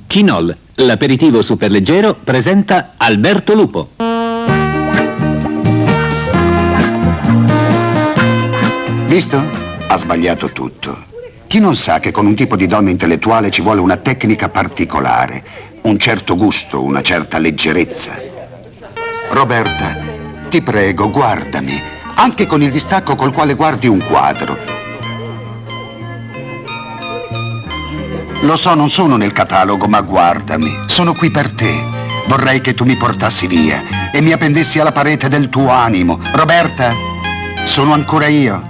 Chinol, l'aperitivo superleggero, presenta Alberto Lupo. Visto? Ha sbagliato tutto. Chi non sa che con un tipo di donna intellettuale ci vuole una tecnica particolare, un certo gusto, una certa leggerezza. Roberta, ti prego, guardami, anche con il distacco col quale guardi un quadro. Lo so, non sono nel catalogo, ma guardami, sono qui per te. Vorrei che tu mi portassi via e mi appendessi alla parete del tuo animo. Roberta, sono ancora io.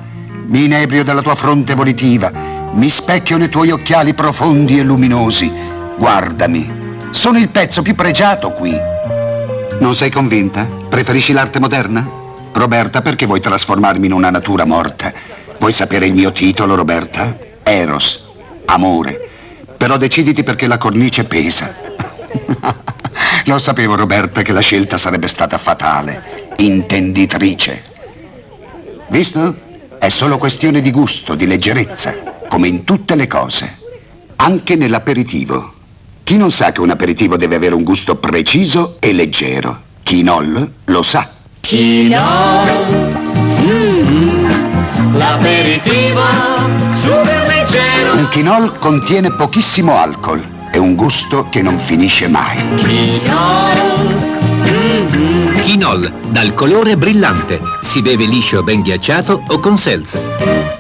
Mi inebrio della tua fronte volitiva, mi specchio nei tuoi occhiali profondi e luminosi. Guardami, sono il pezzo più pregiato qui. Non sei convinta? Preferisci l'arte moderna? Roberta, perché vuoi trasformarmi in una natura morta? Vuoi sapere il mio titolo, Roberta? Eros, amore. Però deciditi perché la cornice pesa. Lo sapevo, Roberta, che la scelta sarebbe stata fatale, intenditrice. Visto? È solo questione di gusto, di leggerezza, come in tutte le cose, anche nell'aperitivo. Chi non sa che un aperitivo deve avere un gusto preciso e leggero? Chinol lo sa. Chinol, l'aperitivo super leggero. Un Chinol contiene pochissimo alcol e un gusto che non finisce mai. Chinol, Chinol, dal colore brillante. Si beve liscio, ben ghiacciato o con seltzer.